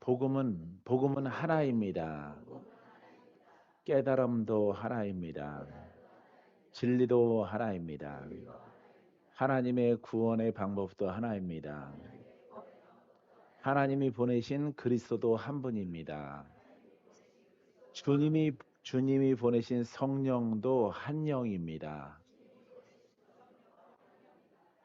복음은 하나입니다. 깨달음도 하나입니다. 진리도 하나입니다. 하나님의 구원의 방법도 하나입니다. 하나님이 보내신 그리스도도 한 분입니다. 주님이 보내신 성령도 한 영입니다.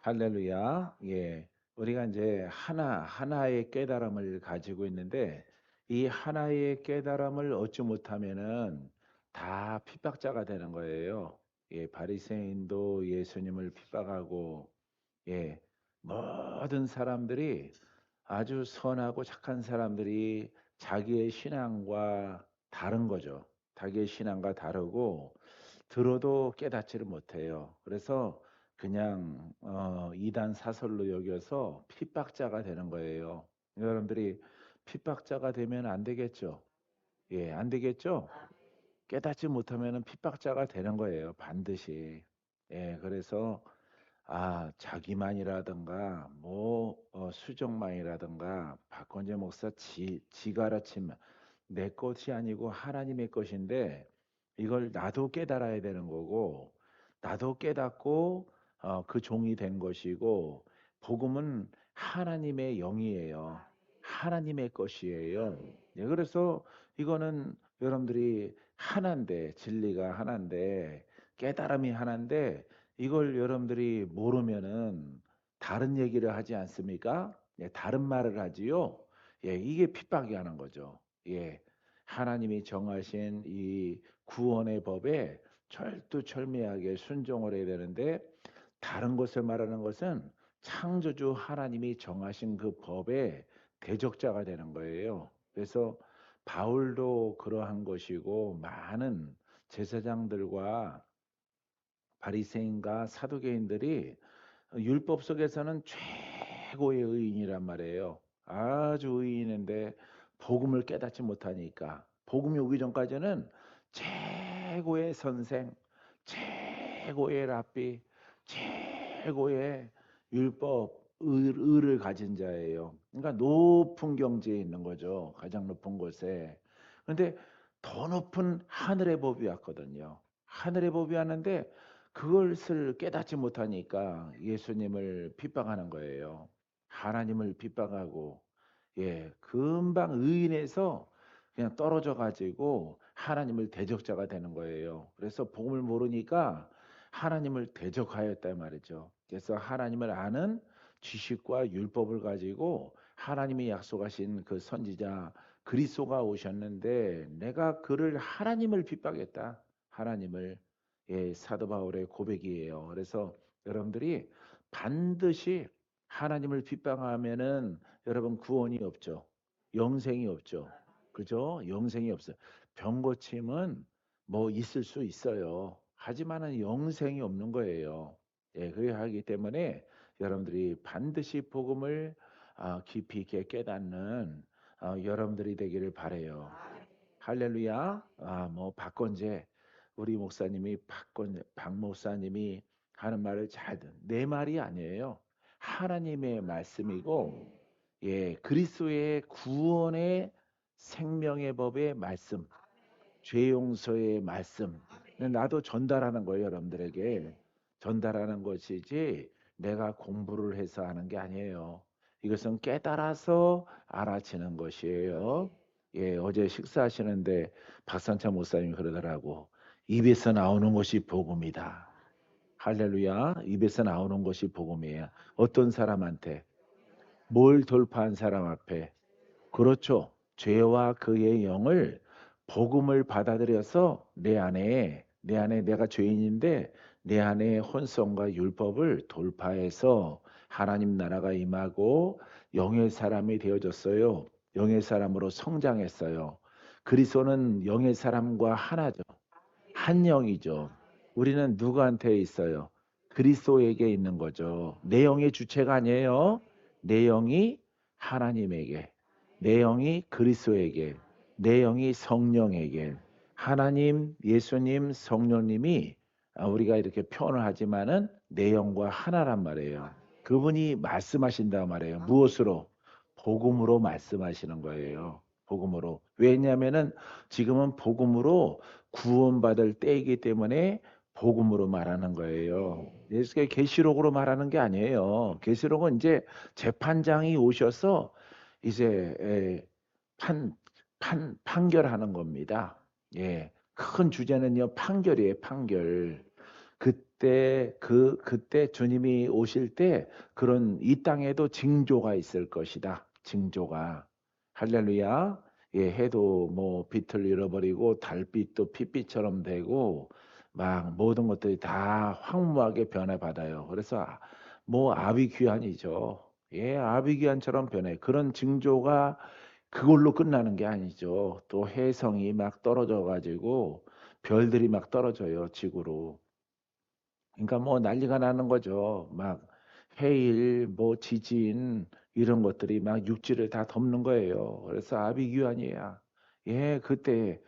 할렐루야. 예. 우리가 이제 하나의 깨달음을 가지고 있는데 이 하나의 깨달음을 얻지 못하면은 다 핍박자가 되는 거예요. 예, 바리새인도 예수님을 핍박하고 예, 모든 사람들이 아주 선하고 착한 사람들이 자기의 신앙과 다른 거죠. 자기의 신앙과 다르고 들어도 깨닫지를 못해요. 그래서 그냥 이단 사설로 여겨서 핍박자가 되는 거예요. 여러분들이 핍박자가 되면 안 되겠죠. 예, 안 되겠죠. 깨닫지 못하면 핍박자가 되는 거예요. 반드시. 예, 그래서 자기만이라든가 수정만이라든가 박건재 목사 지가르치면 내 것이 아니고 하나님의 것인데 이걸 나도 깨달아야 되는 거고 나도 깨닫고 그 종이 된 것이고 복음은 하나님의 영이에요. 하나님의 것이에요. 예, 그래서 이거는 여러분들이 하나인데 진리가 하나인데 깨달음이 하나인데 이걸 여러분들이 모르면은 다른 얘기를 하지 않습니까? 예, 다른 말을 하지요. 예, 이게 핍박이 하는 거죠. 예, 하나님이 정하신 이 구원의 법에 철두철미하게 순종을 해야 되는데 다른 것을 말하는 것은 창조주 하나님이 정하신 그 법에 대적자가 되는 거예요. 그래서 바울도 그러한 것이고 많은 제사장들과 바리새인과 사두개인들이 율법 속에서는 최고의 의인이란 말이에요. 아주 의인인데 복음을 깨닫지 못하니까 복음이 오기 전까지는 최고의 선생, 최고의 랍비, 최고의 율법 의를 가진 자예요. 그러니까 높은 경지에 있는 거죠. 가장 높은 곳에. 그런데 더 높은 하늘의 법이 왔거든요. 하늘의 법이 왔는데 그것을 깨닫지 못하니까 예수님을 핍박하는 거예요. 하나님을 핍박하고 예, 금방 의인에서 그냥 떨어져 가지고 하나님을 대적자가 되는 거예요. 그래서 복음을 모르니까 하나님을 대적하였다 말이죠. 그래서 하나님을 아는 지식과 율법을 가지고 하나님이 약속하신 그 선지자 그리스도가 오셨는데 내가 그를 하나님을 핍박했다. 하나님을 예, 사도 바울의 고백이에요. 그래서 여러분들이 반드시 하나님을 핍박하면은 여러분 구원이 없죠. 영생이 없죠. 그죠? 영생이 없어요. 병 고침은 뭐 있을 수 있어요. 하지만은 영생이 없는 거예요. 예, 그래 하기 때문에 여러분들이 반드시 복음을 깊이 있게 깨닫는 여러분들이 되기를 바래요. 할렐루야. 뭐 박건재 우리 목사님이 박 목사님이 하는 말을 잘 듣. 내 말이 아니에요. 하나님의 말씀이고 예, 그리스도의 구원의 생명의 법의 말씀, 죄 용서의 말씀. 나도 전달하는 거예요, 여러분들에게. 전달하는 것이지 내가 공부를 해서 하는 게 아니에요. 이것은 깨달아서 알아채는 것이에요. 예, 어제 식사하시는데 박상찬 목사님이 그러더라고. 입에서 나오는 것이 복음이다. 할렐루야. 입에서 나오는 것이 복음이에요. 어떤 사람한테 뭘 돌파한 사람 앞에 그렇죠. 죄와 그의 영을 복음을 받아들여서 내 안에 내가 죄인인데 내 안에 혼성과 율법을 돌파해서 하나님 나라가 임하고 영의 사람이 되어졌어요. 영의 사람으로 성장했어요. 그리스도는 영의 사람과 하나죠. 한 영이죠. 우리는 누구한테 있어요? 그리스도에게 있는 거죠. 내 영의 주체가 아니에요. 내 영이 하나님에게, 내 영이 그리스도에게, 내 영이 성령에게. 하나님, 예수님, 성령님이 우리가 이렇게 표현을 하지만은 내 영과 하나란 말이에요. 그분이 말씀하신단 말이에요. 무엇으로? 복음으로 말씀하시는 거예요. 복음으로. 왜냐하면은 지금은 복음으로 구원받을 때이기 때문에 복음으로 말하는 거예요. 예수가 계시록으로 말하는 게 아니에요. 계시록은 이제 재판장이 오셔서 이제 판결하는 겁니다. 예. 큰 주제는요, 판결이에요, 판결. 그때 주님이 오실 때 그런 이 땅에도 징조가 있을 것이다. 징조가. 할렐루야. 예, 해도 뭐 빛을 잃어버리고 달빛도 핏빛처럼 되고 막 모든 것들이 다 황무하게 변화받아요. 그래서 뭐 아비규환이죠. 예, 아비규환처럼 변해. 그런 징조가 그걸로 끝나는 게 아니죠. 또 해성이 막 떨어져 가지고 별들이 막 떨어져요, 지구로. 그러니까 뭐 난리가 나는 거죠. 막 해일, 뭐 지진 이런 것들이 막 육지를 다 덮는 거예요. 그래서 아비규환이야. 예, 그때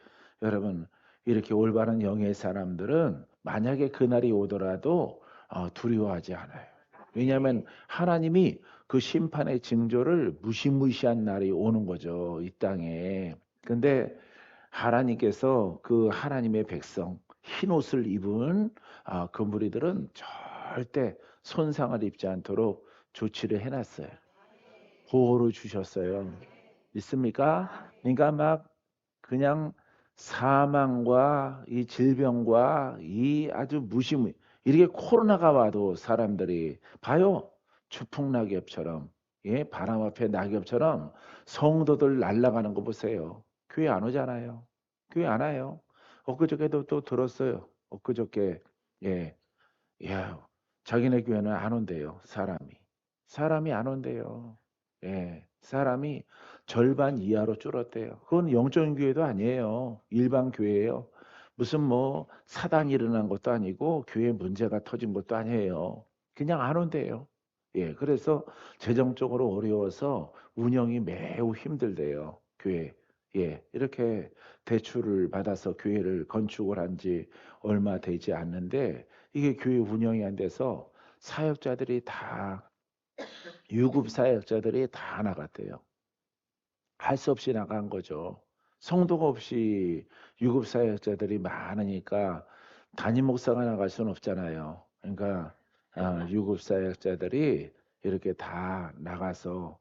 여러분 이렇게 올바른 영의 사람들은 만약에 그날이 오더라도 두려워하지 않아요. 왜냐하면 하나님이 그 심판의 징조를 무시무시한 날이 오는 거죠. 이 땅에. 근데 하나님께서 그 하나님의 백성 흰 옷을 입은 그 무리들은 절대 손상을 입지 않도록 조치를 해놨어요. 보호를 주셨어요. 믿습니까? 그러니까 막 그냥 사망과 이 질병과 이 아주 무시무 이렇게 코로나가 와도 사람들이 봐요. 추풍낙엽처럼 예 바람 앞에 낙엽처럼 성도들 날아가는 거 보세요. 교회 안 오잖아요. 교회 안 와요. 엊그저께도 또 들었어요. 엊그저께 예, 야 자기네 교회는 안 온대요. 사람이 안 온대요. 예, 사람이 절반 이하로 줄었대요. 그건 영적인 교회도 아니에요. 일반 교회예요. 무슨 뭐 사단이 일어난 것도 아니고 교회 문제가 터진 것도 아니에요. 그냥 안 온대요. 예, 그래서 재정적으로 어려워서 운영이 매우 힘들대요. 교회. 예, 이렇게 대출을 받아서 교회를 건축을 한 지 얼마 되지 않는데 이게 교회 운영이 안 돼서 사역자들이 다 유급 사역자들이 다 나갔대요. 할 수 없이 나간 거죠. 성도가 없이 유급 사역자들이 많으니까 담임 목사가 나갈 수는 없잖아요. 그러니까 유급 사역자들이 이렇게 다 나가서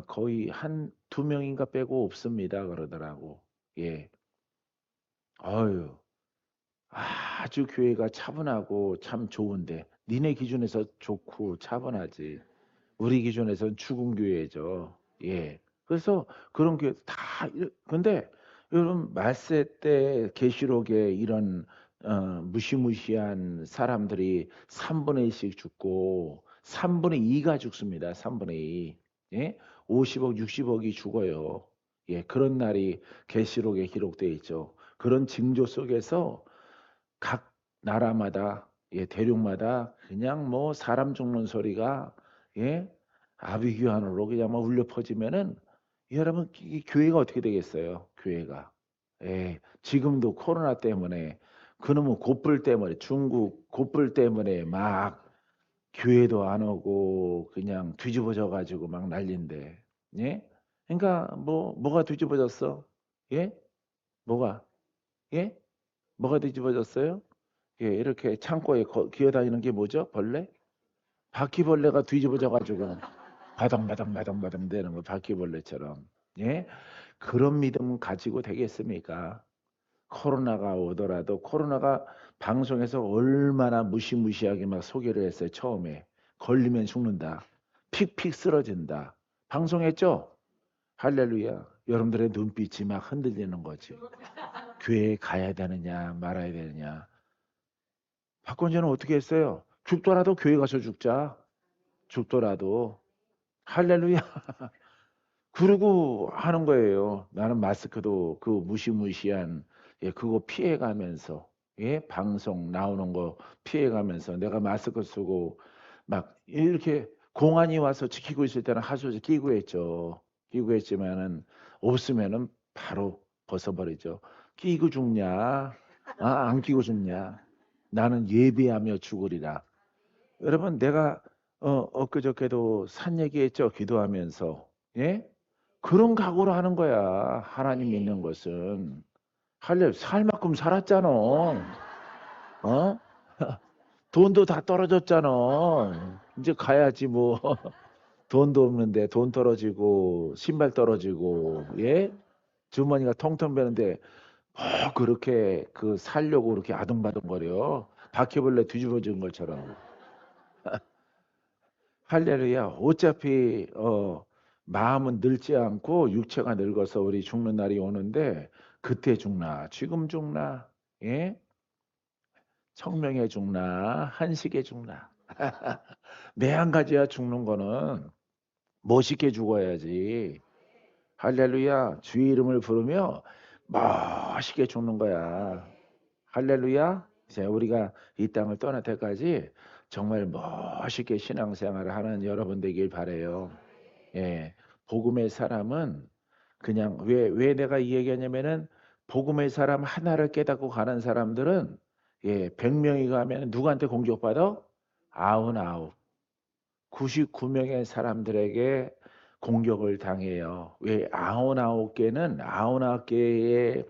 거의 한 두 명인가 빼고 없습니다 그러더라고. 예. 어유 아주 교회가 차분하고 참 좋은데 니네 기준에서 좋고 차분하지. 우리 기준에서는 죽은 교회죠. 예. 그래서 그런 교회 다 근데 여러분 말세 때 계시록에 이런 무시무시한 사람들이 3분의 1씩 죽고 3분의 2가 죽습니다. 3분의 2. 예? 50억, 60억이 죽어요. 예, 그런 날이 계시록에 기록되어 있죠. 그런 징조 속에서 각 나라마다 예, 대륙마다 그냥 뭐 사람 죽는 소리가 예, 아비규환으로 그냥 막 울려 퍼지면은 여러분 이 교회가 어떻게 되겠어요? 교회가 지금도 코로나 때문에 그놈의 곧불 때문에 중국 곧불 때문에 막 교회도 안 오고 그냥 뒤집어져 가지고 막 난린데 예? 그러니까 뭐가 뒤집어졌어? 예? 뭐가 예? 뭐가 뒤집어졌어요? 예, 이렇게 창고에 기어다니는 게 뭐죠? 벌레? 바퀴벌레가 뒤집어져 가지고 바닥바닥바닥바닥 되는 거 바퀴벌레처럼. 예? 그런 믿음 가지고 되겠습니까? 코로나가 오더라도 코로나가 방송에서 얼마나 무시무시하게 막 소개를 했어요. 처음에. 걸리면 죽는다. 픽픽 쓰러진다. 방송했죠? 할렐루야. 여러분들의 눈빛이 막 흔들리는 거지. 교회에 가야 되느냐 말아야 되느냐. 박건재는 어떻게 했어요? 죽더라도 교회 가서 죽자. 죽더라도. 할렐루야. 그러고 하는 거예요. 나는 마스크도 그 무시무시한 그거 피해가면서 방송 나오는 거 피해가면서 내가 마스크 쓰고 막 이렇게 공안이 와서 지키고 있을 때는 하소서 끼고 했죠. 끼고 했지만은 없으면은 바로 벗어버리죠. 끼고 죽냐? 안 끼고 죽냐? 나는 예비하며 죽으리라. 여러분 내가 엊그저께도 산 얘기했죠. 기도하면서. 예? 그런 각오로 하는 거야. 하나님 믿는 것은. 할래 살 만큼 살았잖아. 어? 돈도 다 떨어졌잖아. 이제 가야지 뭐. 돈도 없는데 돈 떨어지고 신발 떨어지고 예? 주머니가 텅텅 비는데 뭐 그렇게 그 살려고 그렇게 아둥바둥거려. 바퀴벌레 뒤집어진 것처럼. 할렐루야. 어차피 마음은 늙지 않고 육체가 늙어서 우리 죽는 날이 오는데 그때 죽나 지금 죽나 예? 청명해 죽나 한식에 죽나. 매 한 가지야 죽는 거는 멋있게 죽어야지. 할렐루야. 주의 이름을 부르며 멋있게 죽는 거야. 할렐루야. 이제 우리가 이 땅을 떠날 때까지 정말 멋있게 신앙생활을 하는 여러분 되길 바라요. 예. 복음의 사람은 그냥 왜 내가 이 얘기하냐면은 복음의 사람 하나를 깨닫고 가는 사람들은 예, 100명이 가면 누구한테 공격받아? 99. 99명의 사람들에게 공격을 당해요. 왜 99개는 99개의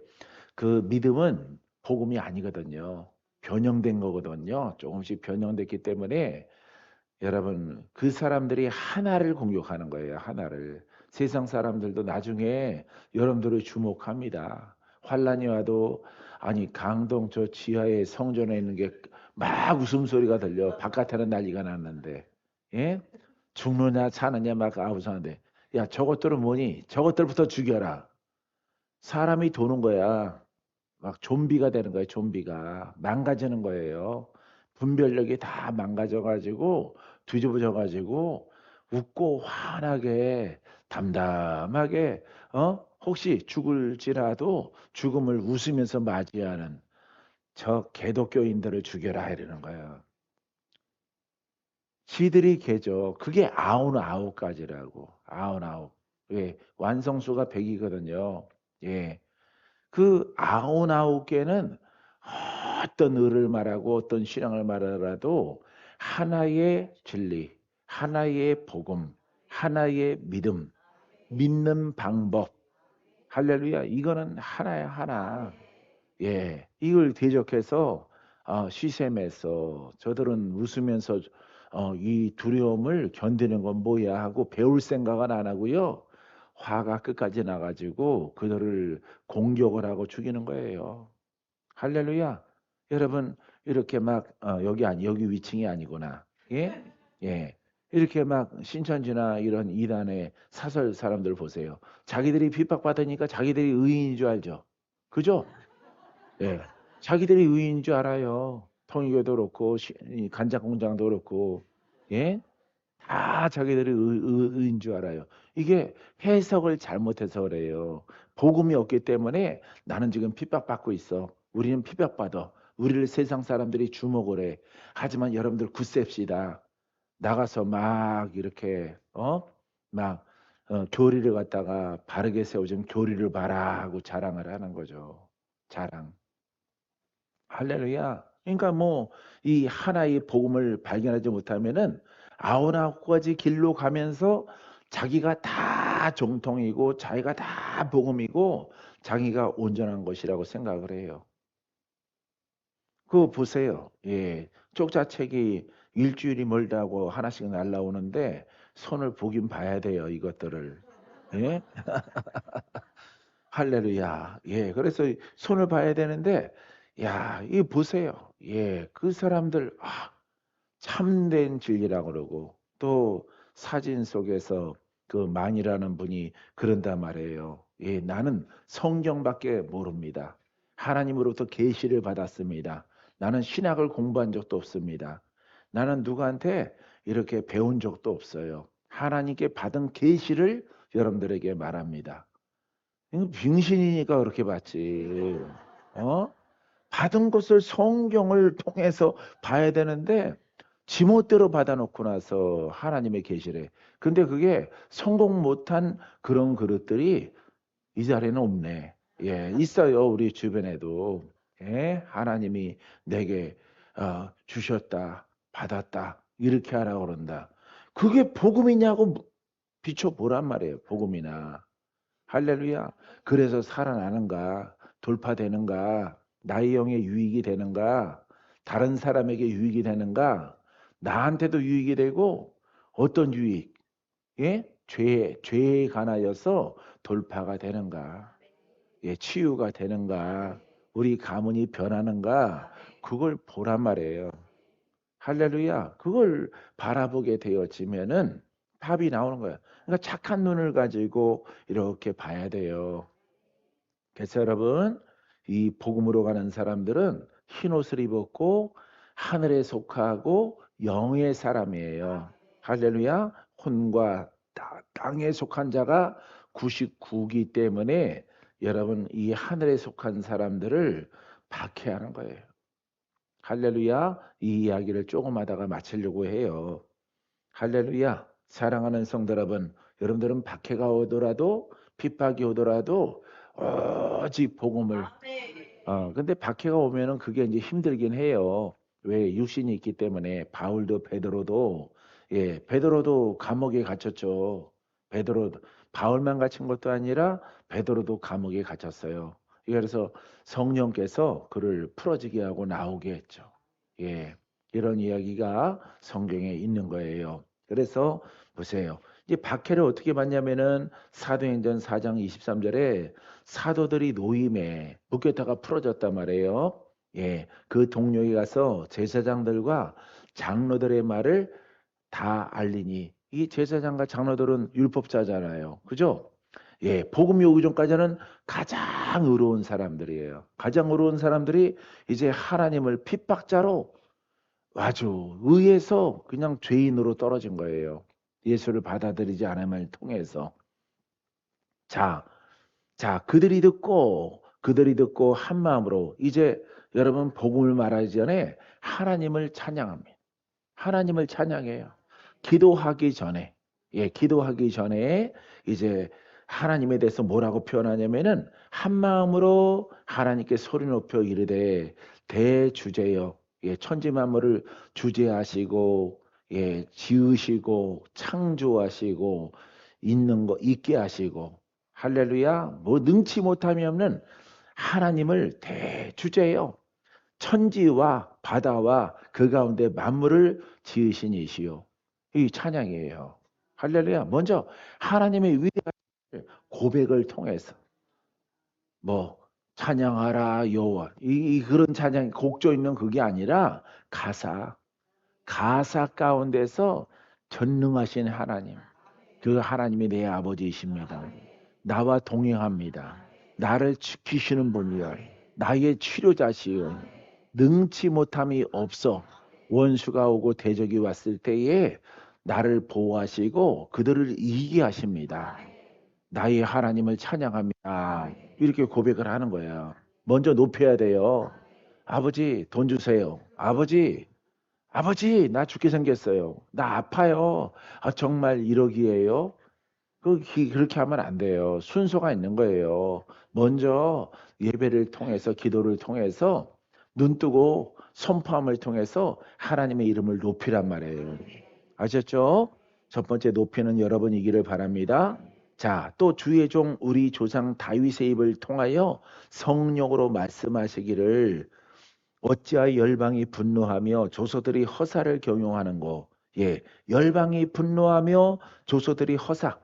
그 믿음은 복음이 아니거든요. 변형된 거거든요. 조금씩 변형됐기 때문에 여러분 그 사람들이 하나를 공격하는 거예요. 하나를. 세상 사람들도 나중에 여러분들을 주목합니다. 환란이 와도 아니 강동 저 지하에 성전에 있는 게 막 웃음소리가 들려. 바깥에는 난리가 났는데. 예? 죽느냐 사느냐 막 아우성한데 야 저것들은 뭐니? 저것들부터 죽여라. 사람이 도는 거야. 막 좀비가 되는 거예요. 좀비가 망가지는 거예요. 분별력이 다 망가져 가지고 뒤집어져 가지고 웃고 환하게 담담하게 혹시 죽을지라도 죽음을 웃으면서 맞이하는 저 개독교인들을 죽여라 이러는 거예요. 지들이 개죠. 그게 99 가지라고. 99. 예. 완성수가 100 이거든요. 예. 그 99 개는 어떤 의를 말하고 어떤 신앙을 말하더라도 하나의 진리, 하나의 복음, 하나의 믿음, 믿는 방법. 할렐루야. 이거는 하나야, 하나. 예. 이걸 대적해서 시샘에서 저들은 웃으면서 이 두려움을 견디는 건 뭐야 하고 배울 생각은 안 하고요. 화가 끝까지 나 가지고 그들을 공격을 하고 죽이는 거예요. 할렐루야. 여러분 이렇게 막 여기 위층이 아니구나. 예? 예. 이렇게 막 신천지나 이런 이단의 사설 사람들 보세요. 자기들이 핍박받으니까 자기들이 의인인 줄 알죠. 그죠? 예. 자기들이 의인인 줄 알아요. 통일교도 그렇고 이 간작공장도 그렇고 예? 다 자기들이 의인 줄 알아요. 이게 해석을 잘못해서 그래요. 복음이 없기 때문에 나는 지금 핍박받고 있어. 우리는 핍박받아. 우리를 세상 사람들이 주목을 해. 하지만 여러분들 굳셉시다. 나가서 막 이렇게 막 교리를 갖다가 바르게 세워준 교리를 봐라 하고 자랑을 하는 거죠. 자랑. 할렐루야. 그러니까 뭐 이 하나의 복음을 발견하지 못하면은 99 가지 길로 가면서 자기가 다 정통이고 자기가 다 복음이고 자기가 온전한 것이라고 생각을 해요. 그거 보세요. 예. 쪽자책이 일 주일이 멀다고 하나씩 날라오는데 손을 보긴 봐야 돼요, 이것들을. 예? 할렐루야. 예. 그래서 이 손을 봐야 되는데 야, 이 보세요. 예. 그 사람들 참된 진리라 그러고 또 사진 속에서 그 만이라는 분이 그런단 말이에요. 예. 나는 성경밖에 모릅니다. 하나님으로부터 계시를 받았습니다. 나는 신학을 공부한 적도 없습니다. 나는 누구한테 이렇게 배운 적도 없어요. 하나님께 받은 계시를 여러분들에게 말합니다. 이거 빙신이니까 그렇게 받지. 어? 받은 것을 성경을 통해서 봐야 되는데 지멋대로 받아 놓고 나서 하나님의 계시래. 근데 그게 성공 못한 그런 그릇들이 이 자리에는 없네. 예, 있어요. 우리 주변에도. 예, 하나님이 내게 주셨다, 받았다, 이렇게 하라고 그런다. 그게 복음이냐고 비춰보란 말이에요. 복음이나. 할렐루야. 그래서 살아나는가? 돌파되는가? 나의 영에 유익이 되는가? 다른 사람에게 유익이 되는가? 나한테도 유익이 되고 어떤 유익? 예? 죄에 관하여서 돌파가 되는가? 예, 치유가 되는가? 우리 가문이 변하는가? 그걸 보란 말이에요. 할렐루야. 그걸 바라보게 되어지면은 답이 나오는 거예요. 그러니까 착한 눈을 가지고 이렇게 봐야 돼요. 그래서 여러분, 이 복음으로 가는 사람들은 흰 옷을 입었고 하늘에 속하고 영의 사람이에요. 할렐루야. 혼과 땅에 속한 자가 99기 때문에 여러분 이 하늘에 속한 사람들을 박해하는 거예요. 할렐루야. 이 이야기를 조금 하다가 마치려고 해요. 할렐루야. 사랑하는 성도 여러분, 여러분들은 박해가 오더라도 핍박이 오더라도 오직 복음을 근데 박해가 오면은 그게 이제 힘들긴 해요. 왜? 육신이 있기 때문에 바울도 베드로도 베드로도 감옥에 갇혔죠. 베드로도 바울만 갇힌 것도 아니라 베드로도 감옥에 갇혔어요. 그래서 성령께서 그를 풀어지게 하고 나오게 했죠. 예. 이런 이야기가 성경에 있는 거예요. 그래서 보세요. 이제 박해를 어떻게 받냐면은 사도행전 4장 23절에 사도들이 노임에 묶였다가 풀어졌단 말이에요. 예, 그 동료에 가서 제사장들과 장로들의 말을 다 알리니 이 제사장과 장로들은 율법자잖아요. 그죠? 예, 복음이 오기 전까지는 가장 의로운 사람들이에요. 가장 의로운 사람들이 이제 하나님을 핍박자로 아주 의해서 그냥 죄인으로 떨어진 거예요. 예수를 받아들이지 않음을 통해서. 자, 그들이 듣고 한 마음으로 이제 여러분 복음을 말하기 전에 하나님을 찬양합니다. 하나님을 찬양해요. 기도하기 전에 기도하기 전에 이제 하나님에 대해서 뭐라고 표현하냐면은 한 마음으로 하나님께 소리 높여 이르되 대주제여 천지 만물을 주재하시고 지으시고 창조하시고 있는 거 있게 하시고 할렐루야 뭐 능치 못함이 없는 하나님을 대주제여 천지와 바다와 그 가운데 만물을 지으신 이시요. 이 찬양이에요. 할렐루야. 먼저 하나님의 위대한 고백을 통해서 뭐 찬양하라 여호와 이 그런 찬양 곡조 있는 그게 아니라 가사 가운데서 전능하신 하나님 그 하나님이 내 아버지이십니다. 나와 동행합니다. 나를 지키시는 분이여 나의 치료자시여 능치 못함이 없어 원수가 오고 대적이 왔을 때에 나를 보호하시고 그들을 이기게 하십니다. 나의 하나님을 찬양합니다. 이렇게 고백을 하는 거예요. 먼저 높여야 돼요. 아버지 돈 주세요. 아버지 나 죽게 생겼어요. 나 아파요. 정말 이러기에요. 그렇게 하면 안 돼요. 순서가 있는 거예요. 먼저 예배를 통해서 기도를 통해서 눈 뜨고 선포함을 통해서 하나님의 이름을 높이란 말이에요. 아셨죠? 첫 번째 높이는 여러분이기를 바랍니다. 자, 또 주의 종 우리 조상 다윗의 입을 통하여 성령으로 말씀하시기를 어찌하여 열방이 분노하며 조소들이 허사를 경영하는고 열방이 분노하며 조소들이 허사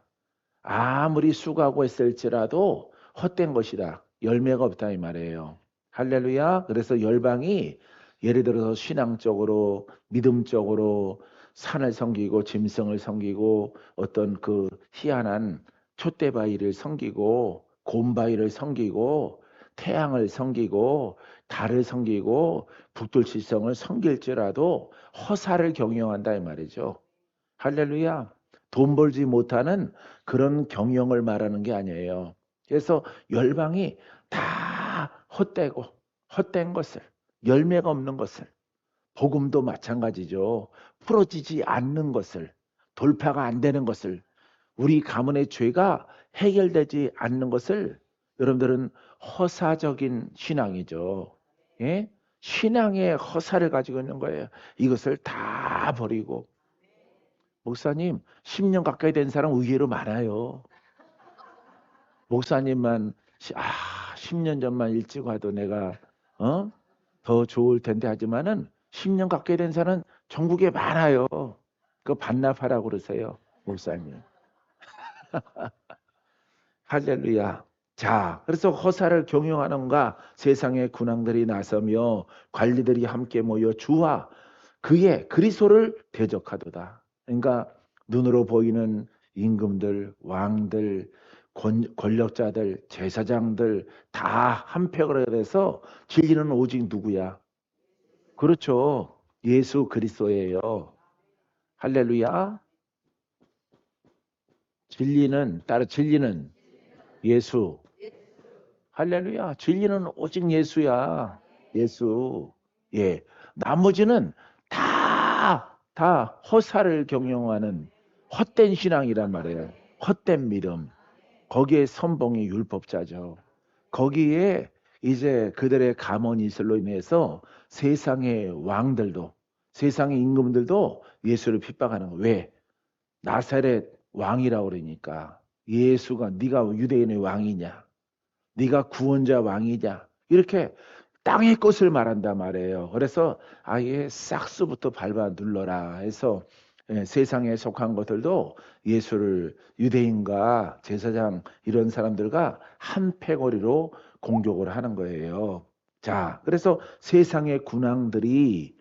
아무리 수고하고 있을지라도 헛된 것이다. 열매가 없다 이 말이에요. 할렐루야. 그래서 열방이 예를 들어서 신앙적으로 믿음적으로 산을 섬기고 짐승을 섬기고 어떤 그 희한한 촛대바위를 섬기고 곰바위를 섬기고 태양을 섬기고 달을 섬기고 북돌칠성을 섬길지라도 허사를 경영한다 이 말이죠. 할렐루야. 돈 벌지 못하는 그런 경영을 말하는 게 아니에요. 그래서 열방이 다 헛되고 헛된 것을 열매가 없는 것을 복음도 마찬가지죠. 풀어지지 않는 것을 돌파가 안 되는 것을 우리 가문의 죄가 해결되지 않는 것을 여러분들은 허사적인 신앙이죠. 예? 신앙의 허사를 가지고 있는 거예요. 이것을 다 버리고 목사님 10년 가까이 된 사람 의외로 많아요. 목사님만 10년 전만 일찍 와도 내가 더 좋을 텐데 하지만은 10년 가까이 된 사람은 전국에 많아요. 그거 반납하라고 그러세요, 목사님. 할렐루야. 자, 그래서 허사를 경영하는가 세상의 군왕들이 나서며 관리들이 함께 모여 주와 그의 그리스도를 대적하도다. 그러니까 눈으로 보이는 임금들, 왕들, 권력자들, 제사장들 다 한패거리 돼서 진리는 오직 누구야? 그렇죠. 예수 그리스도예요. 할렐루야. 진리는 예수. 할렐루야. 진리는 오직 예수야. 예수. 예. 나머지는 다 허사를 경영하는 헛된 신앙이란 말이에요. 헛된 믿음. 거기에 선봉이 율법자죠. 거기에 이제 그들의 가문이슬로 인해서 세상의 왕들도 세상의 임금들도 예수를 핍박하는 거예요. 왜? 나사렛 왕이라고 그러니까 예수가 네가 유대인의 왕이냐? 네가 구원자 왕이냐? 이렇게 땅의 것을 말한단 말이에요. 그래서 아예 싹수부터 밟아 눌러라 해서 세상에 속한 것들도 예수를 유대인과 제사장 이런 사람들과 한 패거리로 공격을 하는 거예요. 자, 그래서 세상의 군왕들이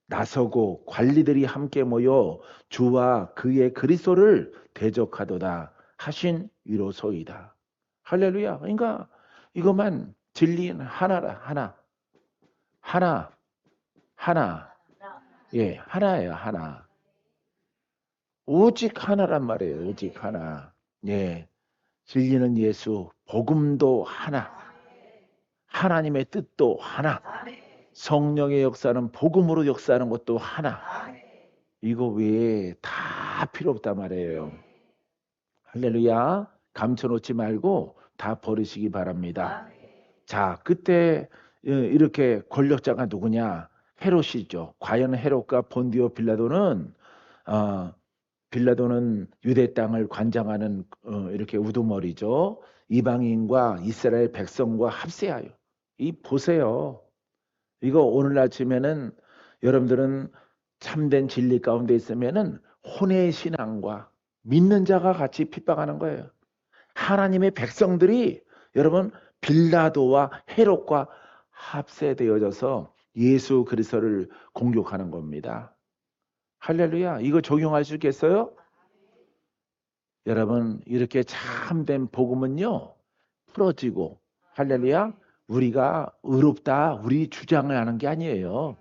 나서고 관리들이 함께 모여 주와 그의 그리스도를 대적하도다 하신 이로소이다. 할렐루야. 그러니까 이것만 진리는 하나라. 하나. 예, 하나예요. 하나. 오직 하나란 말이에요. 오직 하나. 예. 진리는 예수, 복음도 하나. 하나님의 뜻도 하나. 성령의 역사는 복음으로 역사하는 것도 하나. 이거 외에 다 필요 없단 말이에요. 할렐루야. 감춰놓지 말고 다 버리시기 바랍니다. 자, 그때 이렇게 권력자가 누구냐? 헤롯이죠. 과연 헤롯과 본디오 빌라도는 유대 땅을 관장하는 이렇게 우두머리죠. 이방인과 이스라엘 백성과 합세하여. 이 보세요. 이거 오늘 아침에는 여러분들은 참된 진리 가운데 있으면은 혼의 신앙과 믿는 자가 같이 핍박하는 거예요. 하나님의 백성들이 여러분 빌라도와 헤롯과 합세되어져서 예수 그리스도를 공격하는 겁니다. 할렐루야. 이거 적용할 수 있겠어요? 여러분 이렇게 참된 복음은요. 풀어지고 할렐루야. 우리가 의롭다 우리 주장을 하는 게 아니에요.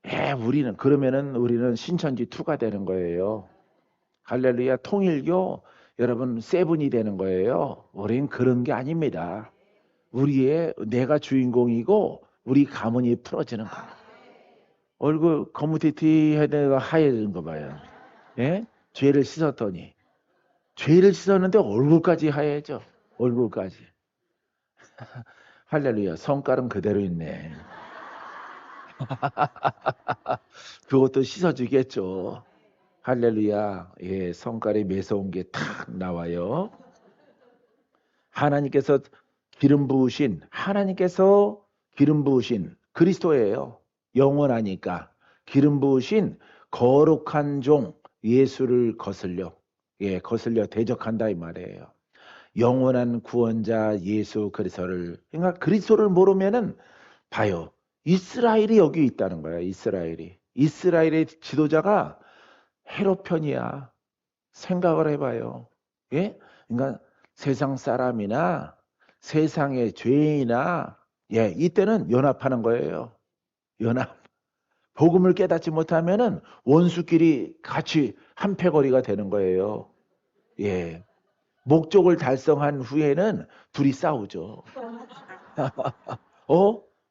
우리는 신천지 2가 되는 거예요. 할렐루야. 통일교 여러분 세븐이 되는 거예요. 우리는 그런 게 아닙니다. 내가 주인공이고 우리 가문이 풀어지는 거예요. 얼굴 거무튀튀해가 하얘진 거 봐요. 예? 죄를 씻었더니 죄를 씻었는데 얼굴까지 하얘져. 얼굴까지. 할렐루야. 성깔은 그대로 있네. 그것도 씻어주겠죠. 할렐루야. 예, 성깔이 매서운 게 탁 나와요. 하나님께서 기름 부으신 그리스도예요. 영원하니까 기름 부으신 거룩한 종 예수를 거슬려 대적한다 이 말이에요. 영원한 구원자 예수 그리스도를 그러니까 그리스도를 모르면은 봐요. 이스라엘이 여기 있다는 거야. 이스라엘의 지도자가 헤롯 편이야. 생각을 해봐요. 예? 그러니까 세상 사람이나 세상의 죄인이나 이때는 연합하는 거예요. 연합. 복음을 깨닫지 못하면은 원수끼리 같이 한패거리가 되는 거예요. 예. 목적을 달성한 후에는 둘이 싸우죠.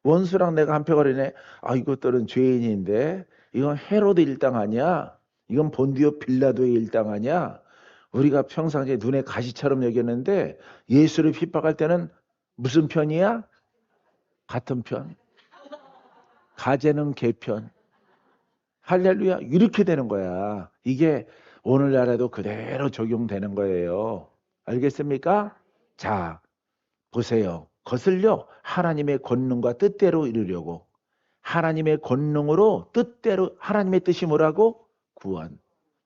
원수랑 내가 한패거리네. 이것들은 죄인인데 이건 헤로드 일당 아니야? 이건 본디오 빌라도의 일당 아니야? 우리가 평상시에 눈에 가시처럼 여겼는데 예수를 핍박할 때는 무슨 편이야? 같은 편. 가재는 개편. 할렐루야. 이렇게 되는 거야. 이게 오늘날에도 그대로 적용되는 거예요. 알겠습니까? 자, 보세요. 그것을요 하나님의 권능과 뜻대로 이루려고, 하나님의 권능으로 뜻대로, 하나님의 뜻이 뭐라고? 구원.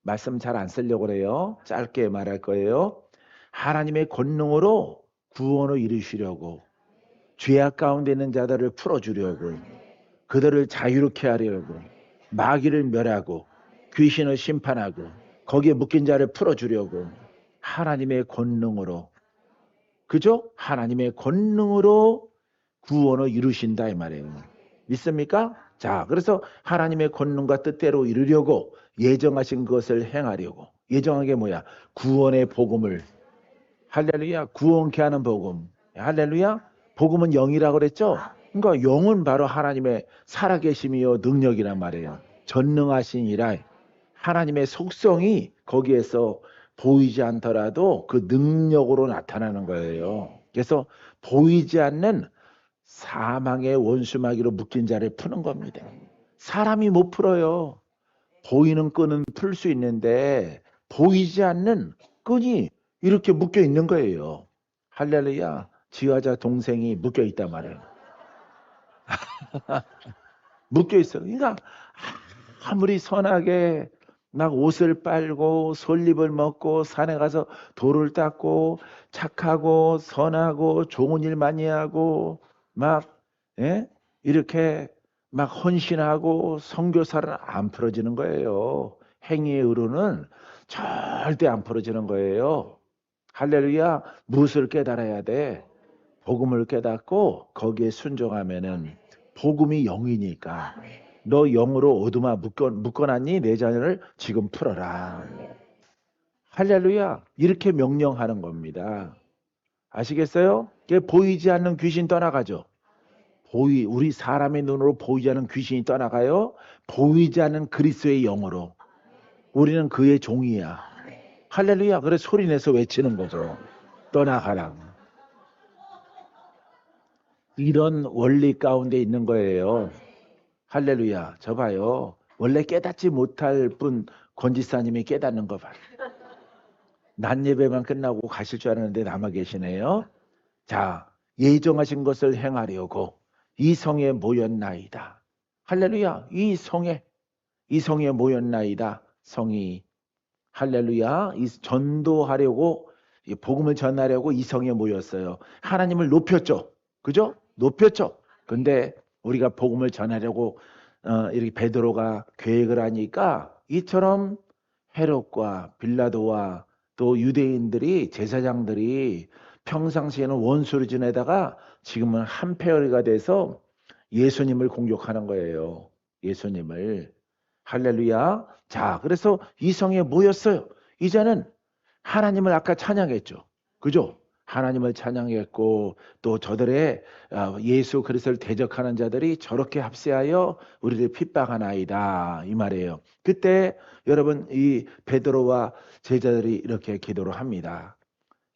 말씀 잘 안 쓰려고 그래요. 짧게 말할 거예요. 하나님의 권능으로 구원을 이루시려고, 죄악 가운데 있는 자들을 풀어주려고, 그들을 자유롭게 하려고, 마귀를 멸하고 귀신을 심판하고 거기에 묶인 자를 풀어주려고 하나님의 권능으로, 그죠? 하나님의 권능으로 구원을 이루신다 이 말이에요. 믿습니까? 자, 그래서 하나님의 권능과 뜻대로 이루려고 예정하신 것을 행하려고. 예정한 게 뭐야? 구원의 복음을. 할렐루야. 구원케 하는 복음. 할렐루야. 복음은 영이라고 그랬죠? 그러니까 영은 바로 하나님의 살아계심이요 능력이란 말이에요. 전능하시니라. 하나님의 속성이 거기에서 보이지 않더라도 그 능력으로 나타나는 거예요. 그래서 보이지 않는 사망의 원수마귀로 묶인 자를 푸는 겁니다. 사람이 못 풀어요. 보이는 끈은 풀 수 있는데 보이지 않는 끈이 이렇게 묶여 있는 거예요. 할렐루야. 지화자 동생이 묶여 있단 말이에요. 묶여 있어. 그러니까 아무리 선하게 막 옷을 빨고 솔잎을 먹고 산에 가서 돌을 닦고 착하고 선하고 좋은 일 많이 하고 막 예? 이렇게 막 헌신하고 선교사는 안 풀어지는 거예요. 행위의 의로는 절대 안 풀어지는 거예요. 할렐루야. 무엇을 깨달아야 돼? 복음을 깨닫고 거기에 순종하면은, 복음이 영이니까 너 영으로 어둠아 묶어놨니? 내 자녀를 지금 풀어라. 할렐루야. 이렇게 명령하는 겁니다. 아시겠어요? 보이지 않는 귀신 떠나가죠. 우리 사람의 눈으로 보이지 않는 귀신이 떠나가요. 보이지 않는 그리스도의 영으로 우리는 그의 종이야. 할렐루야. 그래 소리내서 외치는 거죠. 떠나가라. 이런 원리 가운데 있는 거예요. 할렐루야. 저 봐요. 원래 깨닫지 못할 분 권지사님이 깨닫는 거 봐요. 낮 예배만 끝나고 가실 줄 알았는데 남아 계시네요. 자, 예정하신 것을 행하려고 이 성에 모였나이다. 할렐루야. 이 성에 모였나이다. 성이 할렐루야. 이 전도하려고, 이 복음을 전하려고 이 성에 모였어요. 하나님을 높였죠. 그죠? 높였죠. 근데 우리가 복음을 전하려고 이렇게 베드로가 계획을 하니까 이처럼 헤롯과 빌라도와 또 유대인들이, 제사장들이 평상시에는 원수를 지내다가 지금은 한패열이가 돼서 예수님을 공격하는 거예요. 예수님을. 할렐루야. 자, 그래서 이 성에 모였어요. 이제는 하나님을 아까 찬양했죠. 그죠? 하나님을 찬양했고 또 저들의 예수 그리스도를 대적하는 자들이 저렇게 합세하여 우리를 핍박하나이다 이 말이에요. 그때 여러분 이 베드로와 제자들이 이렇게 기도를 합니다.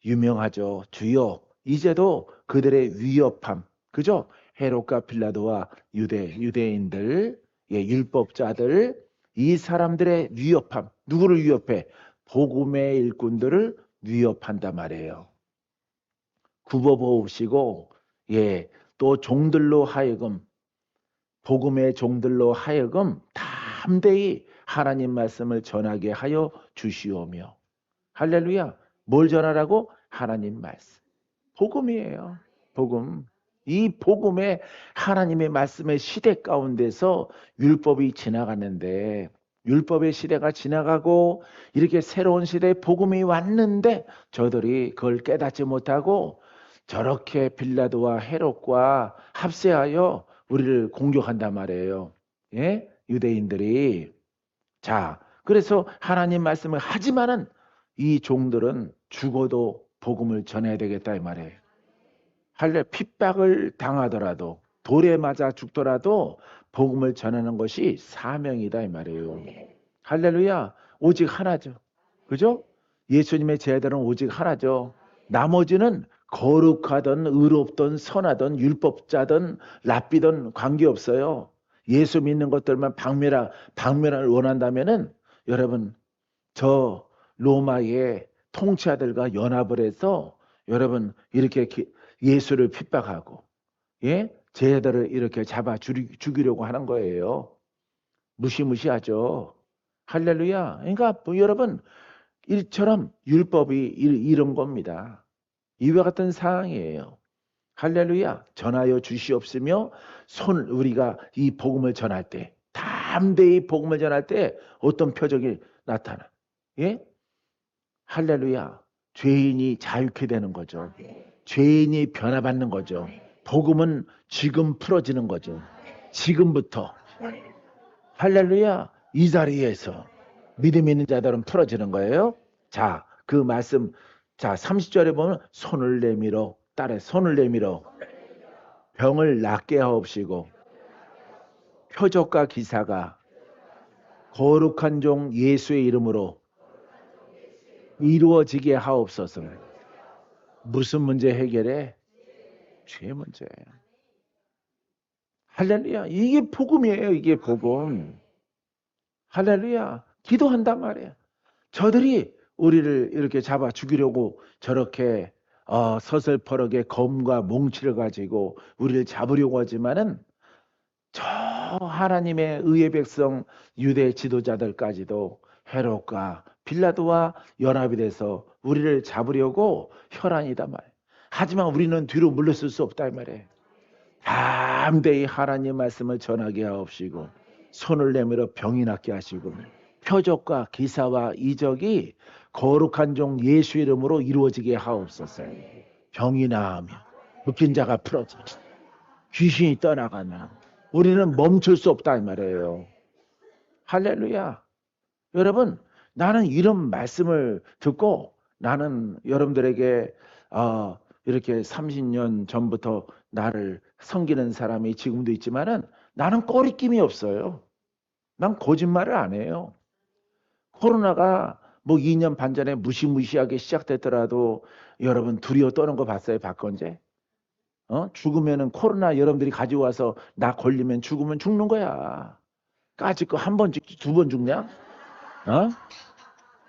유명하죠. 주여, 이제도 그들의 위협함, 그죠? 헤롯과 빌라도와 유대인들, 율법자들, 이 사람들의 위협함, 누구를 위협해? 복음의 일꾼들을 위협한단 말이에요. 굽어보시고, 또 종들로 하여금, 복음의 종들로 하여금 담대히 하나님 말씀을 전하게 하여 주시오며. 할렐루야. 뭘 전하라고? 하나님 말씀. 복음이에요. 복음. 이 복음의 하나님의 말씀의 시대 가운데서 율법이 지나갔는데, 율법의 시대가 지나가고 이렇게 새로운 시대에 복음이 왔는데 저들이 그걸 깨닫지 못하고 저렇게 빌라도와 헤롯과 합세하여 우리를 공격한단 말이에요. 예? 유대인들이. 자, 그래서 하나님 말씀을 하지만은 이 종들은 죽어도 복음을 전해야 되겠다 이 말이에요. 핍박을 당하더라도 돌에 맞아 죽더라도 복음을 전하는 것이 사명이다 이 말이에요. 할렐루야. 오직 하나죠. 그죠? 예수님의 제자들은 오직 하나죠. 나머지는 거룩하든 의롭든 선하든 율법자든 랍비든 관계없어요. 예수 믿는 것들만 박멸을 원한다면은 여러분 저 로마의 통치자들과 연합을 해서 여러분 이렇게 예수를 핍박하고, 예? 제자들을 이렇게 잡아 죽이려고 하는 거예요. 무시무시하죠. 할렐루야. 그러니까 뭐 여러분, 이처럼 율법이 이런 겁니다. 이와 같은 상황이에요. 할렐루야. 전하여 주시옵으며 우리가 이 복음을 전할 때, 담대히 복음을 전할 때 어떤 표적이 나타나. 예? 할렐루야. 죄인이 자유케 되는 거죠. 죄인이 변화받는 거죠. 복음은 지금 풀어지는 거죠. 지금부터. 할렐루야. 이 자리에서 믿음 있는 자들은 풀어지는 거예요. 자, 그 말씀, 자, 30절에 보면 손을 내밀어, 딸의 손을 내밀어 병을 낫게 하옵시고 표적과 기사가 거룩한 종 예수의 이름으로 이루어지게 하옵소서. 무슨 문제 해결해? 죄 문제예요. 할렐루야. 이게 복음이에요. 이게 복음. 할렐루야. 기도한단 말이에요. 저들이 우리를 이렇게 잡아 죽이려고 저렇게 서슬퍼렇게 검과 몽치를 가지고 우리를 잡으려고 하지만은 저 하나님의 의의 백성 유대 지도자들까지도 헤롯과 빌라도와 연합이 돼서 우리를 잡으려고 혈안이다 말이에요. 하지만 우리는 뒤로 물러설 수 없다 이 말이에요. 담대히 하나님 말씀을 전하게 하옵시고 손을 내밀어 병이 낫게 하시고 표적과 기사와 이적이 거룩한 종 예수 이름으로 이루어지게 하옵소서. 병이 나으며 묶인 자가 풀어져 귀신이 떠나가며 우리는 멈출 수 없다 이 말이에요. 할렐루야. 여러분, 나는 이런 말씀을 듣고 나는 여러분들에게 이렇게 30년 전부터 나를 섬기는 사람이 지금도 있지만은 나는 꺼리낌이 없어요. 난 거짓말을 안 해요. 코로나가 뭐 2년 반 전에 무시무시하게 시작됐더라도 여러분 두려워 떠는 거 봤어요, 박건재? 죽으면은 코로나 여러분들이 가지고 와서 나 걸리면 죽으면 죽는 거야. 까짓 거 한 번 죽지 두 번 죽냐?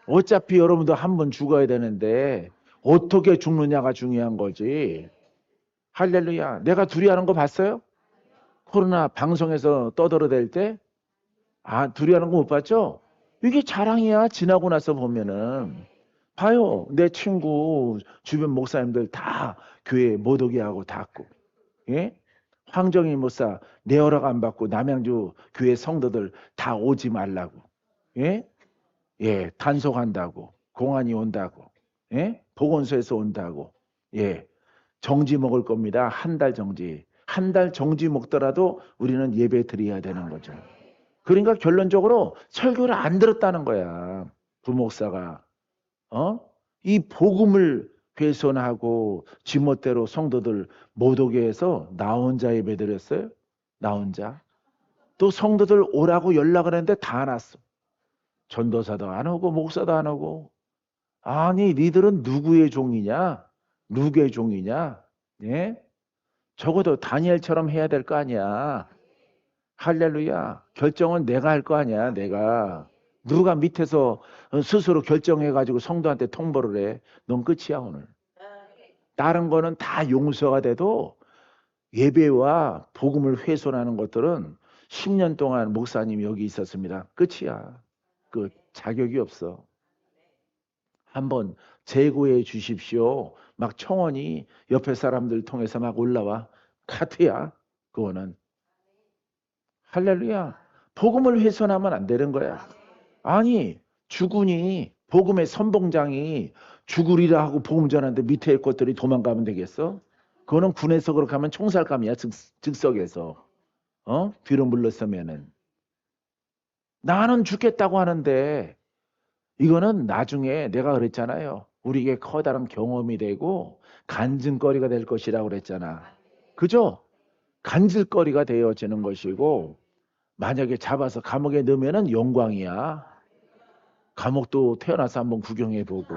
어차피 여러분도 한 번 죽어야 되는데 어떻게 죽느냐가 중요한 거지. 할렐루야. 내가 두려워하는 거 봤어요? 코로나 방송에서 떠들어댈 때? 두려워하는 거 못 봤죠? 이게 자랑이야. 지나고 나서 보면은. 봐요. 내 친구 주변 목사님들 다 교회 못 오게 하고 닫고. 예? 황정희 목사 내 허락 안 받고 남양주 교회 성도들 다 오지 말라고. 예? 예, 단속한다고. 공안이 온다고. 예? 보건소에서 온다고. 예. 정지 먹을 겁니다. 한 달 정지. 한 달 정지 먹더라도 우리는 예배 드려야 되는 거죠. 그러니까 결론적으로 설교를 안 들었다는 거야. 부목사가. 이 복음을 훼손하고 지멋대로 성도들 못 오게 해서 나 혼자 예배 드렸어요. 나 혼자. 또 성도들 오라고 연락을 했는데 다 안 왔어. 전도사도 안 오고 목사도 안 오고. 아니 니들은 누구의 종이냐? 누구의 종이냐? 예? 적어도 다니엘처럼 해야 될 거 아니야. 할렐루야. 결정은 내가 할 거 아니야. 내가. 누가 밑에서 스스로 결정해가지고 성도한테 통보를 해. 넌 끝이야 오늘. 다른 거는 다 용서가 돼도 예배와 복음을 훼손하는 것들은 10년 동안 목사님이 여기 있었습니다. 끝이야. 그 자격이 없어. 한번 재고해 주십시오. 막 청원이 옆에 사람들 통해서 막 올라와. 카트야. 그거는. 할렐루야. 복음을 훼손하면 안 되는 거야. 아니 주군이 복음의 선봉장이 죽으리라 하고 복음 전하는데 밑에 것들이 도망가면 되겠어? 그거는 군에서 그렇게 하면 총살감이야. 즉석에서. 뒤로 물러서면은. 나는 죽겠다고 하는데 이거는 나중에 내가 그랬잖아요. 우리에게 커다란 경험이 되고 간증거리가 될 것이라고 그랬잖아. 그죠? 간질거리가 되어지는 것이고 만약에 잡아서 감옥에 넣으면 영광이야. 감옥도 태어나서 한번 구경해보고.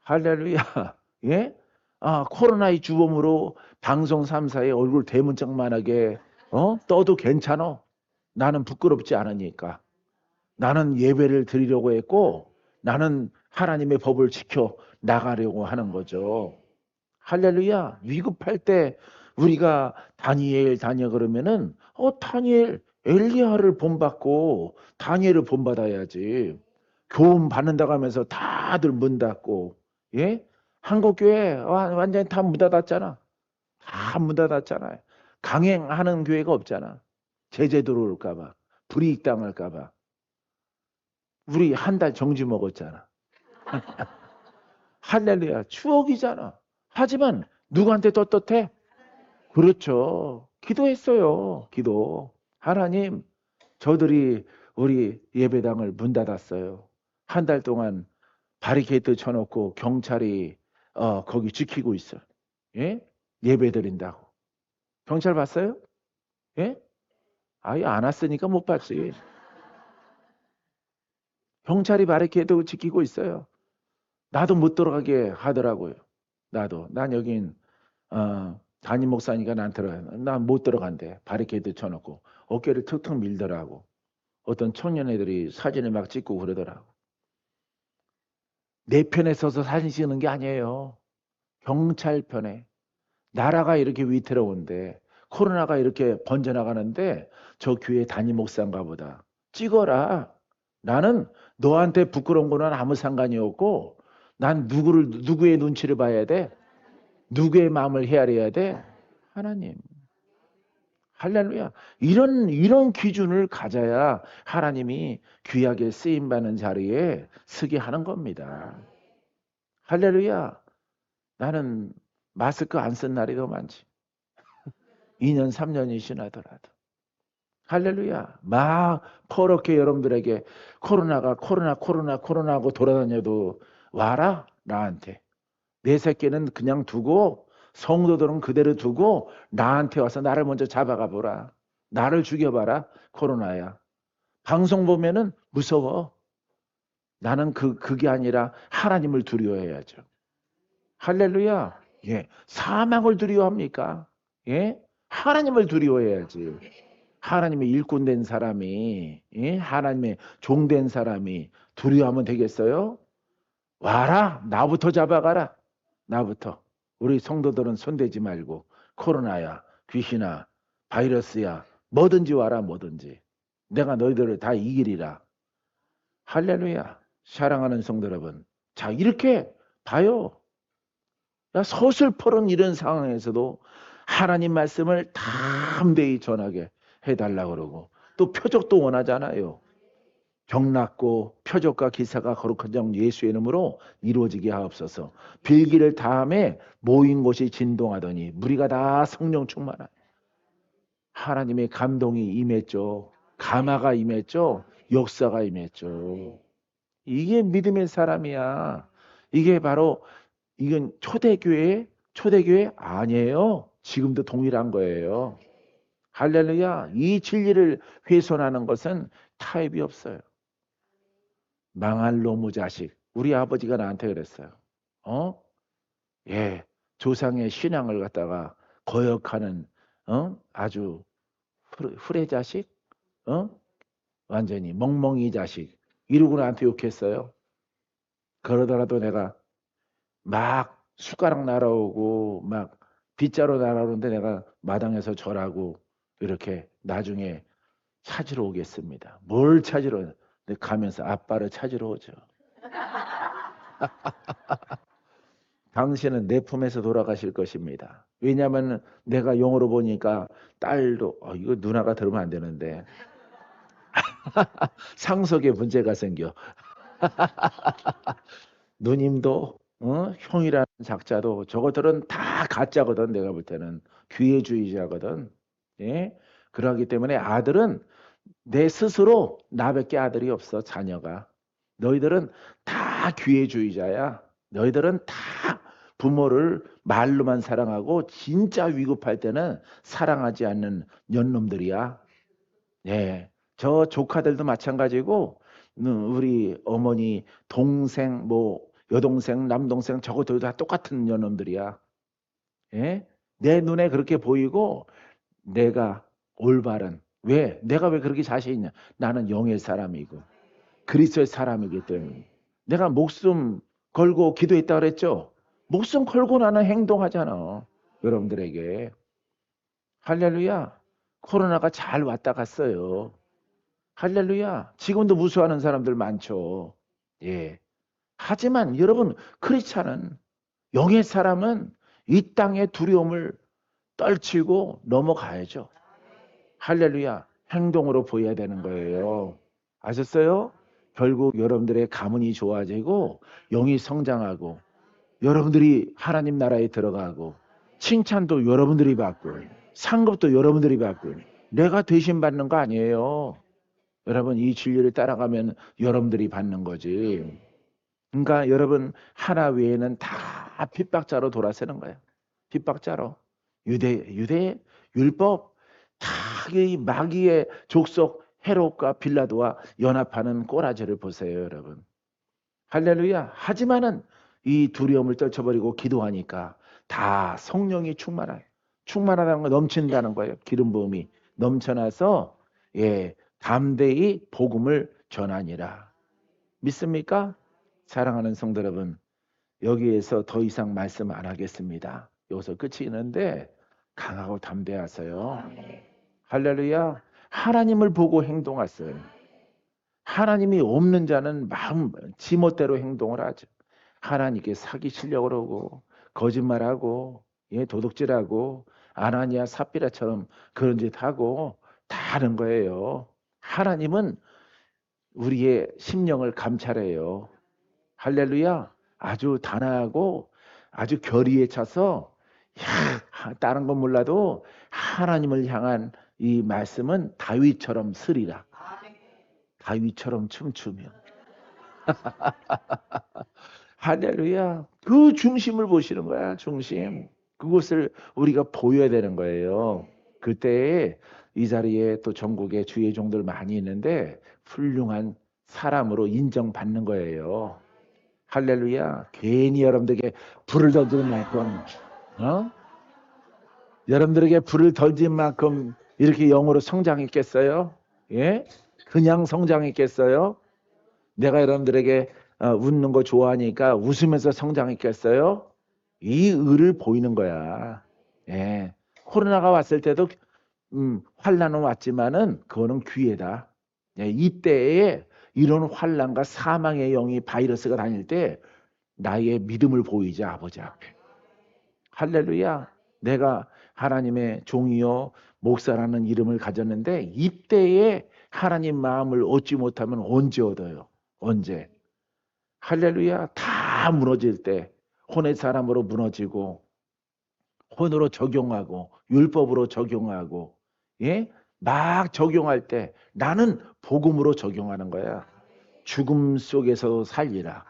할렐루야. 예? 코로나의 주범으로 방송 3사에 얼굴 대문짝만하게 떠도 괜찮아. 나는 부끄럽지 않으니까. 나는 예배를 드리려고 했고 나는 하나님의 법을 지켜 나가려고 하는 거죠. 할렐루야. 위급할 때 우리가 다니엘 다녀 그러면은 다니엘 엘리야를 본받고 다니엘을 본받아야지. 교훈 받는다고 하면서 다들 문 닫고 예? 한국 교회 완전히 다 문 닫았잖아. 다 문 닫았잖아요. 강행하는 교회가 없잖아. 제재 들어올까 봐. 불이익 당할까 봐. 우리 한 달 정지 먹었잖아. 할렐루야. 추억이잖아. 하지만 누구한테 떳떳해? 그렇죠. 기도했어요. 기도. 하나님, 저들이 우리 예배당을 문 닫았어요. 한 달 동안 바리케이트 쳐놓고 경찰이 거기 지키고 있어. 예? 예배 드린다고. 경찰 봤어요? 예? 아예 안 왔으니까 못 봤지. 경찰이 바리케이트 지키고 있어요. 나도 못 들어가게 하더라고요. 나도. 난 여긴 담임 목사니까 난 못 들어간대. 바리케이트 쳐놓고 어깨를 툭툭 밀더라고. 어떤 청년 애들이 사진을 막 찍고 그러더라고. 내 편에 서서 사진 찍는 게 아니에요. 경찰 편에. 나라가 이렇게 위태로운데 코로나가 이렇게 번져나가는데 저 교회 담임 목사인가 보다. 찍어라. 나는 너한테 부끄러운 거는 아무 상관이 없고 난 누구의 눈치를 봐야 돼? 누구의 마음을 헤아려야 돼? 하나님. 할렐루야. 이런 기준을 가져야 하나님이 귀하게 쓰임받는 자리에 서게 하는 겁니다. 할렐루야. 나는 마스크 안 쓴 날이 더 많지. 2년, 3년이 지나더라도. 할렐루야. 막 퍼렇게 여러분들에게 코로나 하고 돌아다녀도 와라 나한테. 내 새끼는 그냥 두고 성도들은 그대로 두고 나한테 와서 나를 먼저 잡아가 보라. 나를 죽여봐라. 코로나야. 방송 보면은 무서워. 나는 그게 아니라 하나님을 두려워해야죠. 할렐루야. 예. 사망을 두려워합니까? 예? 하나님을 두려워해야지. 하나님의 일꾼 된 사람이, 예? 하나님의 종 된 사람이 두려워하면 되겠어요? 와라. 나부터 잡아가라. 나부터. 우리 성도들은 손대지 말고 코로나야, 귀신아, 바이러스야, 뭐든지 와라 뭐든지. 내가 너희들을 다 이기리라. 할렐루야. 사랑하는 성도 여러분. 자, 이렇게 봐요. 야, 서슬퍼런 이런 상황에서도 하나님 말씀을 담대히 전하게 해달라 그러고 또 표적도 원하잖아요. 병났고 표적과 기사가 거룩한 정 예수의 이름으로 이루어지게 하옵소서. 빌기를 다음에 모인 곳이 진동하더니 무리가 다 성령 충만한 하나님의 감동이 임했죠. 감화가 임했죠. 역사가 임했죠. 이게 믿음의 사람이야. 이게 바로 이건 초대교회 아니에요. 지금도 동일한 거예요. 할렐루야. 이 진리를 훼손하는 것은 타협이 없어요. 망할 놈의 자식. 우리 아버지가 나한테 그랬어요. 예. 조상의 신앙을 갖다가 거역하는 아주 후레 자식? 완전히 멍멍이 자식. 이러고 나한테 욕했어요. 그러더라도 내가 막 숟가락 날아오고 막 빗자루 날아오는데 내가 마당에서 절하고 이렇게 나중에 찾으러 오겠습니다. 뭘 찾으러 가면서 아빠를 찾으러 오죠. 당신은 내 품에서 돌아가실 것입니다. 왜냐하면 내가 영어로 보니까 딸도 이거 누나가 들으면 안 되는데 상속에 문제가 생겨. 누님도 형이라는 작자도 저것들은 다 가짜거든. 내가 볼 때는 기회주의자거든. 예? 그러기 때문에 아들은 내 스스로 나밖에 아들이 없어. 자녀가. 너희들은 다 기회주의자야. 너희들은 다 부모를 말로만 사랑하고 진짜 위급할 때는 사랑하지 않는 년놈들이야. 예. 저 조카들도 마찬가지고 우리 어머니 동생 뭐 여동생 남동생 저것들도 다 똑같은 년놈들이야. 예? 내 눈에 그렇게 보이고 내가 올바른 왜? 내가 왜 그렇게 자신 있냐? 나는 영의 사람이고 그리스도의 사람이기 때문에 내가 목숨 걸고 기도했다 그랬죠? 목숨 걸고 나는 행동하잖아. 여러분들에게. 할렐루야. 코로나가 잘 왔다 갔어요. 할렐루야. 지금도 무수하는 사람들 많죠. 예. 하지만 여러분, 크리스찬은, 영의 사람은 이 땅의 두려움을 떨치고 넘어가야죠. 할렐루야. 행동으로 보여야 되는 거예요. 아셨어요? 결국 여러분들의 가문이 좋아지고 영이 성장하고 여러분들이 하나님 나라에 들어가고 칭찬도 여러분들이 받고 상급도 여러분들이 받고 내가 대신 받는 거 아니에요. 여러분 이 진리를 따라가면 여러분들이 받는 거지. 그러니까 여러분 하나 외에는 다 핍박자로 돌아서는 거예요. 핍박자로. 유대 율법 다 이 마귀의 족속 헤롯과 빌라도와 연합하는 꼬라지를 보세요, 여러분. 할렐루야. 하지만은 이 두려움을 떨쳐버리고 기도하니까 다 성령이 충만하다는 거 넘친다는 거예요. 기름 부음이 넘쳐나서 예, 담대히 복음을 전하니라. 믿습니까? 사랑하는 성도 여러분, 여기에서 더 이상 말씀 안 하겠습니다. 여기서 끝이 있는데 강하고 담대하세요. 할렐루야. 하나님을 보고 행동하세요. 하나님이 없는 자는 마음 지멋대로 행동을 하죠. 하나님께 사기치려고 그러고 거짓말하고 예, 도둑질하고 아나니아 삽비라처럼 그런 짓 하고 다 하는 거예요. 하나님은 우리의 심령을 감찰해요. 할렐루야. 아주 단아하고 아주 결의에 차서 다른 건 몰라도 하나님을 향한 이 말씀은 다윗처럼 쓰리라. 다윗처럼 춤추며. 할렐루야. 그 중심을 보시는 거야. 중심. 그것을 우리가 보여야 되는 거예요. 그때 이 자리에 또 전국에 주의 종들 많이 있는데 훌륭한 사람으로 인정받는 거예요. 할렐루야. 괜히 여러분들에게 불을 던지는 만큼 여러분들에게 불을 던진 만큼 이렇게 영으로 성장했겠어요? 예? 그냥 성장했겠어요? 내가 여러분들에게 웃는 거 좋아하니까 웃으면서 성장했겠어요? 이 의를 보이는 거야. 예. 코로나가 왔을 때도 환란은 왔지만은 그거는 기회다. 예, 이때에 이런 환란과 사망의 영이 바이러스가 다닐 때 나의 믿음을 보이자 아버지 앞에. 할렐루야. 내가 하나님의 종이요 목사라는 이름을 가졌는데 이때에 하나님 마음을 얻지 못하면 언제 얻어요? 언제? 할렐루야. 다 무너질 때 혼의 사람으로 무너지고 혼으로 적용하고 율법으로 적용하고 예? 막 적용할 때 나는 복음으로 적용하는 거야. 죽음 속에서 살리라.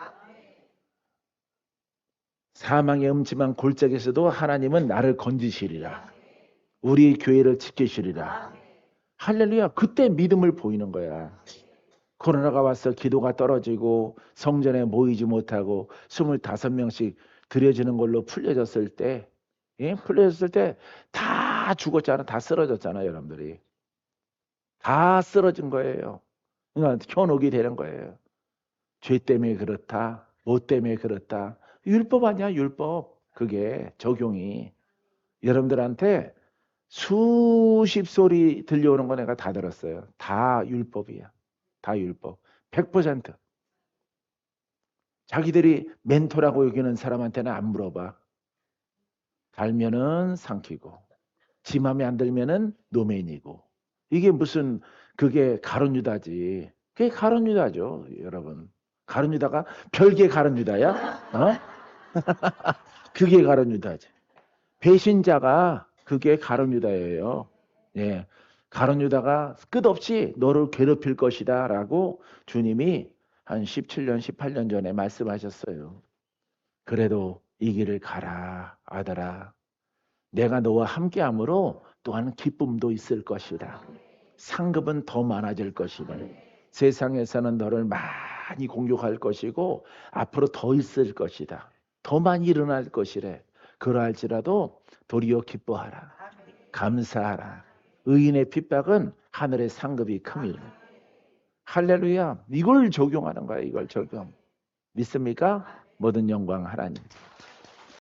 사망의 음침한 골짜기에서도 하나님은 나를 건지시리라. 우리 교회를 지키시리라. 할렐루야. 그때 믿음을 보이는 거야. 코로나가 와서 기도가 떨어지고 성전에 모이지 못하고 25명씩 드려지는 걸로 풀려졌을 때 예? 풀려졌을 때 다 죽었잖아. 다 쓰러졌잖아. 여러분들이. 다 쓰러진 거예요. 그러니까 현혹이 되는 거예요. 죄 때문에 그렇다. 뭐 때문에 그렇다. 율법 아니야. 율법. 그게 적용이. 여러분들한테 수십 소리 들려오는 거 내가 다 들었어요. 다 율법이야. 다 율법. 100%. 자기들이 멘토라고 여기는 사람한테는 안 물어봐. 달면은 삼키고 지 맘에 안 들면은 노맨이고. 이게 무슨 그게 가룟 유다지. 그게 가룟 유다죠, 여러분. 가룟 유다가 별개 가룟 유다야? 어? 그게 가룟 유다지. 배신자가 그게 가룟 유다예요. 예. 가룟 유다가 끝없이 너를 괴롭힐 것이다라고 주님이 한 17년, 18년 전에 말씀하셨어요. 그래도 이 길을 가라, 아들아. 내가 너와 함께함으로 또한 기쁨도 있을 것이다. 상급은 더 많아질 것이다. 세상에서는 너를 많이 공격할 것이고 앞으로 더 있을 것이다. 더 많이 일어날 것이래. 그러할지라도 도리어 기뻐하라. 감사하라. 의인의 핍박은 하늘의 상급이 큼이라. 할렐루야. 이걸 적용하는 거야. 이걸 적용. 믿습니까? 모든 영광 하나님.